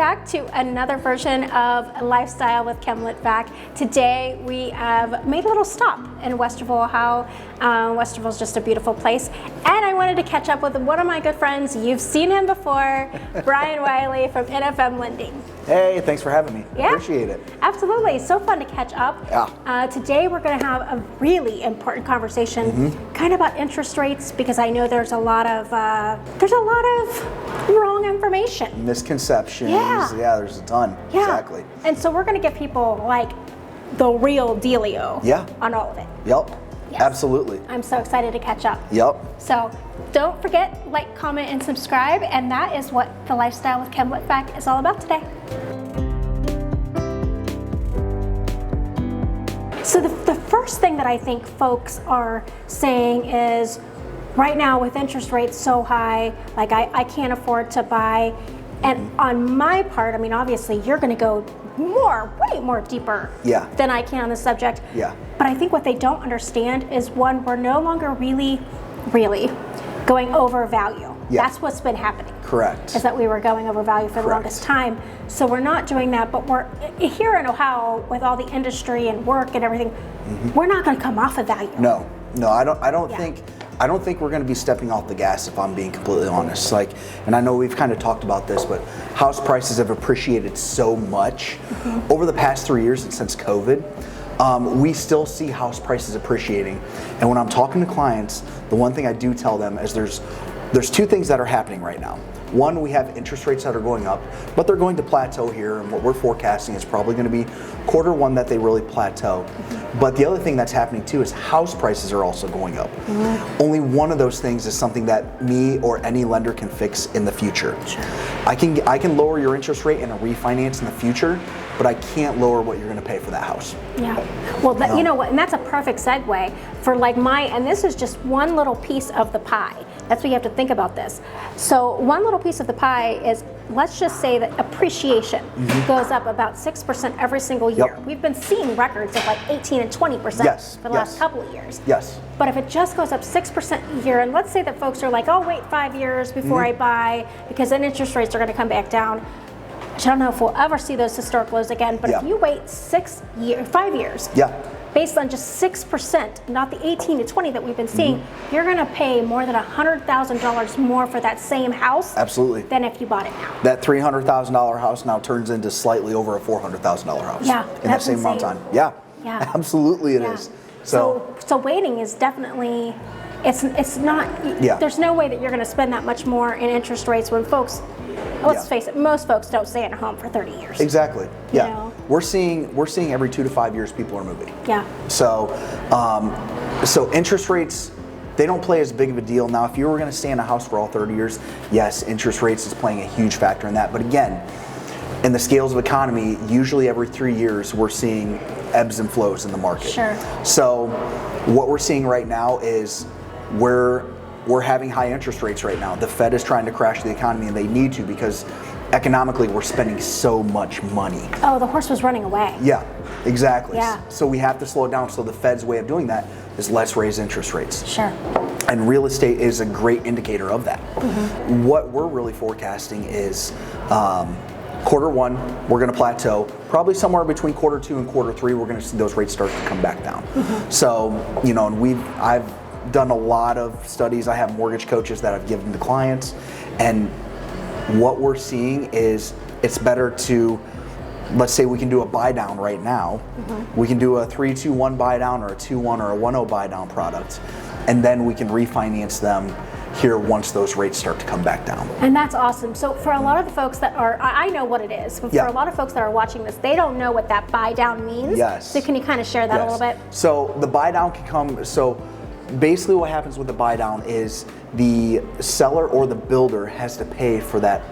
back to another version of Lifestyle with Kim Litvak. Today we have made a little stop in Westerville, Ohio. Westerville is just a beautiful place. And I wanted to catch up with one of my good friends. You've seen him before, Brian Wiley from NFM Lending. Hey, thanks for having me. Yeah, appreciate it. Absolutely, so fun to catch up. Yeah. Today we're going to have a really important conversation, kind of about interest rates, because I know there's a lot of wrong information, misconceptions. Yeah, there's a ton. Yeah. Exactly. And so we're going to give people like the real dealio. Yeah. On all of it. Yep. Yes. Absolutely. I'm so excited to catch up. Yep. So don't forget, like, comment, and subscribe. And that is what the Lifestyle with Kim Litvak is all about today. So the first thing that I think folks are saying is, right now with interest rates so high, like I can't afford to buy. And on my part, I mean, obviously you're going to go way more deeper than I can on the subject. Yeah. But I think what they don't understand is, one, we're no longer really going over value. Yeah. That's what's been happening. Correct. Is that we were going over value for the longest time. So we're not doing that, but we're here in Ohio with all the industry and work and everything, we're not going to come off of value. No, I don't think we're going to be stepping off the gas, if I'm being completely honest. Like, and I know we've kind of talked about this, but house prices have appreciated so much over the past 3 years and since COVID. We still see house prices appreciating. And when I'm talking to clients, the one thing I do tell them is there's two things that are happening right now. One, we have interest rates that are going up, but they're going to plateau here, and what we're forecasting is probably going to be Q1 that they really plateau. But the other thing that's happening too is house prices are also going up. Only one of those things is something that me or any lender can fix in the future. Sure. I can lower your interest rate and a refinance in the future, but I can't lower what you're going to pay for that house. Yeah. Well, you know what, and that's a perfect segue for like and this is just one little piece of the pie. That's what you have to think about this. So one little piece of the pie is, let's just say that appreciation goes up about 6% every single year. We've been seeing records of like 18 and 20% for the last couple of years. Yes. But if it just goes up 6% a year, and let's say that folks are like, oh, wait 5 years before I buy, because then interest rates are going to come back down. Which I don't know if we'll ever see those historic lows again, but if you wait 5 years, based on just 6%, not the 18 to 20 that we've been seeing, you're going to pay more than $100,000 more for that same house. Absolutely. Than if you bought it now. That $300,000 house now turns into slightly over a $400,000 house. Yeah, in that same amount of time. Yeah. Absolutely, it is. So waiting is definitely. It's not. There's no way that you're going to spend that much more in interest rates when folks. Let's face it, most folks don't stay in a home for 30 years. Exactly. Yeah. You know? We're seeing every 2 to 5 years people are moving. Yeah. So interest rates, they don't play as big of a deal. Now, if you were going to stay in a house for all 30 years, yes, interest rates is playing a huge factor in that. But again, in the scales of economy, usually every 3 years we're seeing ebbs and flows in the market. Sure. So what we're seeing right now is we're having high interest rates right now. The Fed is trying to crash the economy, and they need to, because economically we're spending so much money. Oh, the horse was running away. Yeah, exactly. Yeah. So we have to slow it down. So the Fed's way of doing that is let's raise interest rates. Sure. And real estate is a great indicator of that. What we're really forecasting is Q1, we're going to plateau. Probably somewhere between Q2 and Q3, we're going to see those rates start to come back down. So, and I've done a lot of studies. I have mortgage coaches that I've given to clients, and what we're seeing is it's better to, let's say we can do a buy down right now. We can do a 3-2-1 buy down, or a 2-1 or a 1-0 buy down product, and then we can refinance them here once those rates start to come back down. And that's awesome. So for a lot of the folks that are, I know what it is, but for a lot of folks that are watching this, they don't know what that buy down means. Yes. So can you kind of share that a little bit? So the buy down can come, basically what happens with the buy down is the seller or the builder has to pay for that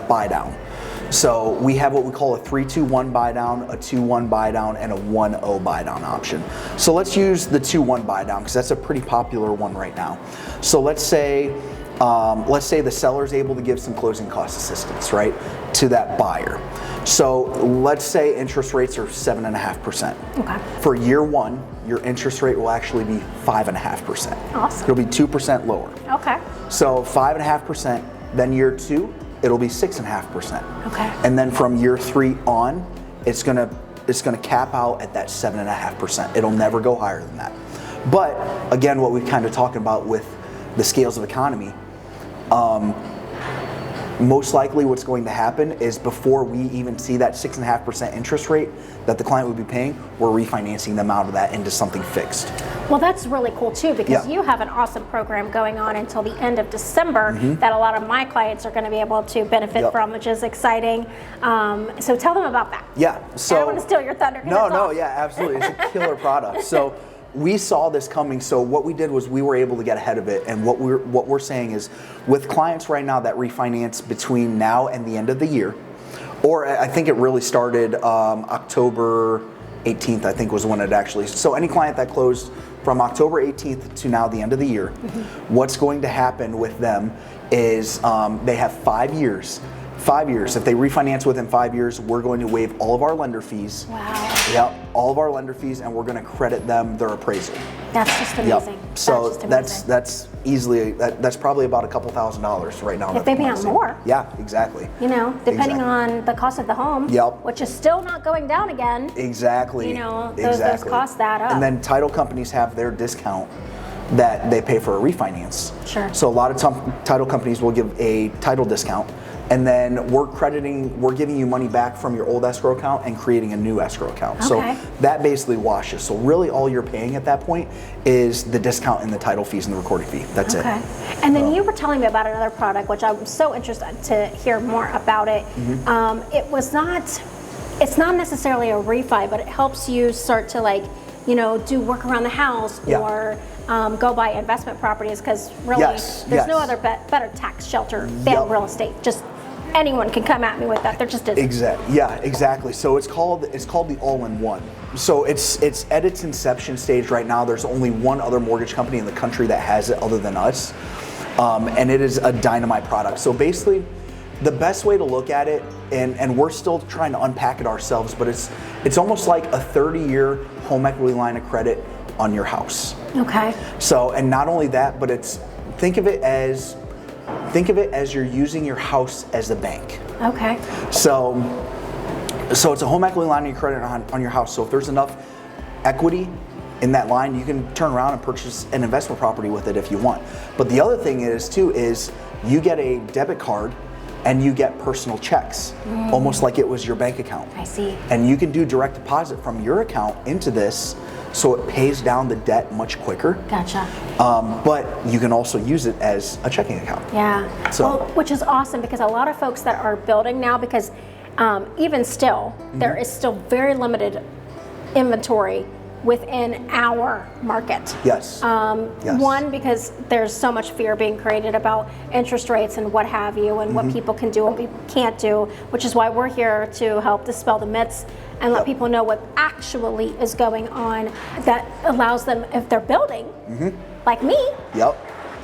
buy down. So we have what we call a 3-2-1 buy down, a 2-1 buy down, and a 1-0 buy down option. So let's use the 2-1 buy down, because that's a pretty popular one right now. So let's say the seller is able to give some closing cost assistance, right, to that buyer. So let's say interest rates are 7.5%. Okay. For year one, your interest rate will actually be 5.5%. Awesome. It'll be 2% lower. Okay. So 5.5%. Then year two, it'll be 6.5%. Okay. And then from year 3 on, it's gonna cap out at that 7.5%. It'll never go higher than that. But again, what we've kind of talked about with the scales of economy, most likely what's going to happen is before we even see that 6.5% interest rate that the client would be paying, we're refinancing them out of that into something fixed. Well, that's really cool too, because you have an awesome program going on until the end of December that a lot of my clients are going to be able to benefit from, which is exciting. So tell them about that. Yeah. So I don't want to steal your thunder. No, yeah, absolutely. It's a killer product. So we saw this coming, so what we did was we were able to get ahead of it, and what we're saying is with clients right now that refinance between now and the end of the year, or I think it really started October 18th, I think was when it actually, so any client that closed from October 18th to now the end of the year, what's going to happen with them is they have 5 years. 5 years. If they refinance within 5 years, we're going to waive all of our lender fees. Wow. Yep, all of our lender fees, and we're going to credit them their appraisal. That's just amazing. Yep. So that's easily that's probably about a couple $1,000s right now. If maybe not more. Yeah, exactly. You know, depending on the cost of the home. Yep. Which is still not going down again. Exactly. You know, those costs that up. And then title companies have their discount that they pay for a refinance. Sure. So a lot of title companies will give a title discount, and then we're giving you money back from your old escrow account and creating a new escrow account. Okay. So that basically washes. So really all you're paying at that point is the discount and the title fees and the recording fee. That's it. Okay. And then you were telling me about another product, which I'm so interested to hear more about it. It's not necessarily a refi, but it helps you start to do work around the house or go buy investment properties, because really there's no other better tax shelter than real estate. Just anyone can come at me with that. There just isn't. Exactly. So it's called the all-in-one. So it's at its inception stage right now. There's only one other mortgage company in the country that has it other than us, and it is a dynamite product. So basically, the best way to look at it, and we're still trying to unpack it ourselves, but it's almost like a 30-year home equity line of credit on your house. Okay. So, and not only that, but think of it as you're using your house as a bank. Okay. So it's a home equity line of credit on your house. So if there's enough equity in that line, you can turn around and purchase an investment property with it if you want. But the other thing is you get a debit card and you get personal checks, almost like it was your bank account. I see. And you can do direct deposit from your account into this, so it pays down the debt much quicker. Gotcha. But you can also use it as a checking account. Yeah. So, which is awesome, because a lot of folks that are building now, because even still, there is still very limited inventory within our market. Yes. One, because there's so much fear being created about interest rates and what have you, and what people can do and what people can't do, which is why we're here to help dispel the myths and let people know what actually is going on, that allows them, if they're building, like me,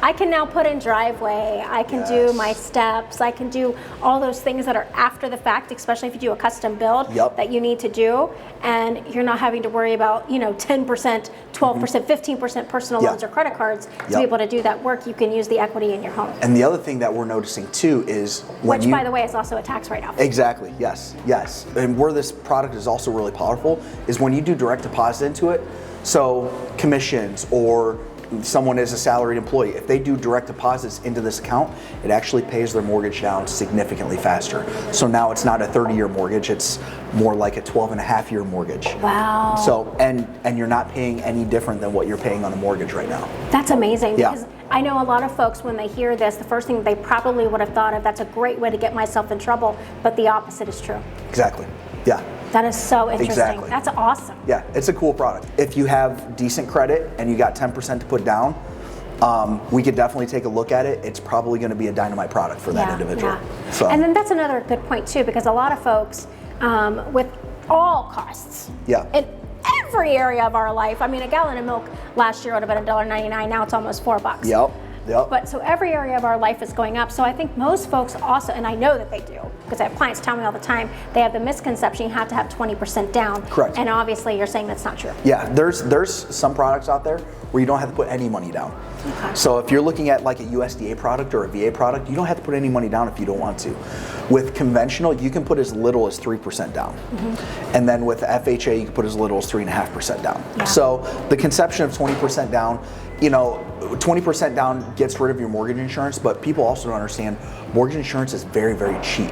I can now put in driveway, I can do my steps, I can do all those things that are after the fact, especially if you do a custom build that you need to do, and you're not having to worry about 10%, 12%, 15% personal loans or credit cards to be able to do that work. You can use the equity in your home. And the other thing that we're noticing too is which, by the way, is also a tax write-off. Exactly, yes. And where this product is also really powerful is when you do direct deposit into it, so commissions or someone is a salaried employee, if they do direct deposits into this account, it actually pays their mortgage down significantly faster. So now it's not a 30-year mortgage, it's more like a 12.5-year mortgage. Wow. So, and you're not paying any different than what you're paying on a mortgage right now. That's amazing, because I know a lot of folks, when they hear this, the first thing they probably would have thought of, that's a great way to get myself in trouble, but the opposite is true. Exactly, yeah. That is so interesting. Exactly. That's awesome. Yeah, it's a cool product. If you have decent credit and you got 10% to put down, we could definitely take a look at it. It's probably going to be a dynamite product for that individual. Yeah. So. And then that's another good point too, because a lot of folks, with all costs, in every area of our life, I mean, a gallon of milk last year would have been $1.99. Now it's almost $4. Yep. But so every area of our life is going up. So I think most folks also, and I know that they do, because I have clients tell me all the time, they have the misconception you have to have 20% down. Correct. And obviously you're saying that's not true. Yeah, there's some products out there where you don't have to put any money down. Okay. So if you're looking at like a USDA product or a VA product, you don't have to put any money down if you don't want to. With conventional, you can put as little as 3% down. And then with FHA, you can put as little as 3.5% down. Yeah. So the conception of 20% down, you know, 20% down gets rid of your mortgage insurance, but people also don't understand mortgage insurance is very, very cheap.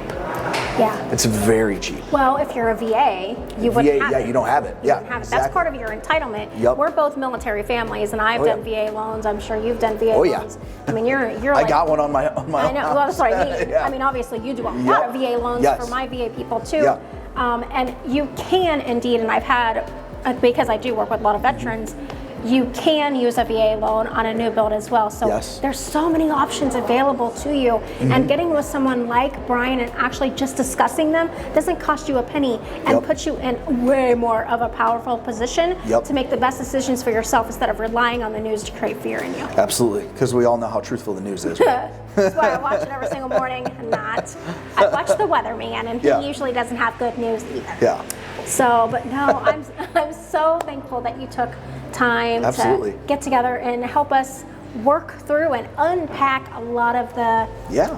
Yeah. It's very cheap. Well, if you're a VA, you wouldn't have it. You don't have it. You Yeah, wouldn't have it. exactly. That's part of your entitlement. Yep. We're both military families, and I've Oh, done yeah. VA loans. I'm sure you've done VA Oh, yeah. loans. I mean, you're I like, got one on my I own know. house. Well, sorry. Me. Yeah. I mean, obviously, you do a lot of VA loans Yes. for my VA people too. Yeah. And you can indeed, and I've had, because I do work with a lot of veterans, you can use a VA loan on a new build as well. So Yes. there's so many options available to you. And getting with someone like Brian and actually just discussing them doesn't cost you a penny and puts you in way more of a powerful position to make the best decisions for yourself instead of relying on the news to create fear in you. Absolutely, because we all know how truthful the news is. Right? That's why I watch it every single morning. I'm not. I watch the weatherman, and he usually doesn't have good news either. Yeah. So, but no, I'm so thankful that you took time Absolutely. to get together and help us work through and unpack a lot of the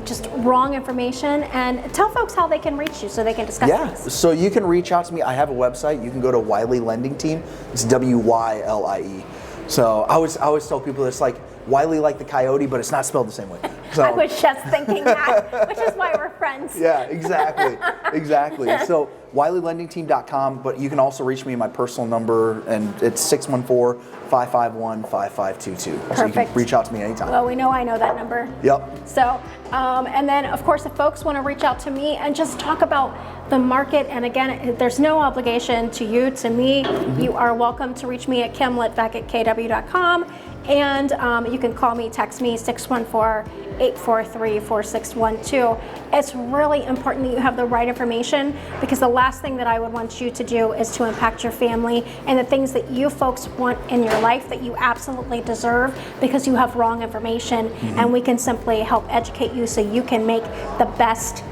just wrong information, and tell folks how they can reach you so they can discuss things. So you can reach out to me. I have a website. You can go to Wiley Lending Team. It's WYLIE. So I always tell people it's like Wiley like the coyote, but it's not spelled the same way. So I was just thinking that, which is why we're friends. yeah, exactly. Exactly. So WileyLendingTeam.com, but you can also reach me at my personal number, and it's 614-551-5522. So you can Perfect. reach out to me anytime. Well, I know that number. Yep. So, and then of course, if folks want to reach out to me and just talk about the market, and again, there's no obligation to you, to me. You are welcome to reach me at kimlitvak@kw.com. And you can call me, text me, 614-843-4612. It's really important that you have the right information, because the last thing that I would want you to do is to impact your family and the things that you folks want in your life that you absolutely deserve, because you have wrong information. And we can simply help educate you so you can make the best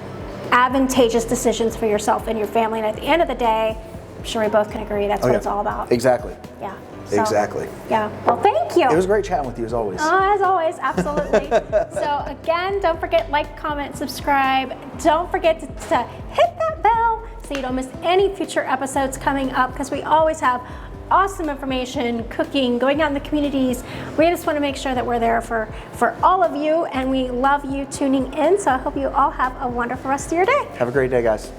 advantageous decisions for yourself and your family. And at the end of the day, I'm sure we both can agree that's what it's all about. Exactly. Yeah. So, Exactly. Yeah. Well, thank you. It was great chatting with you as always. As always, absolutely. So again, don't forget, like, comment, subscribe. Don't forget to hit that bell so you don't miss any future episodes coming up, because we always have awesome information, cooking, going out in the communities. We just want to make sure that we're there for all of you, and we love you tuning in. So I hope you all have a wonderful rest of your day. Have a great day, guys.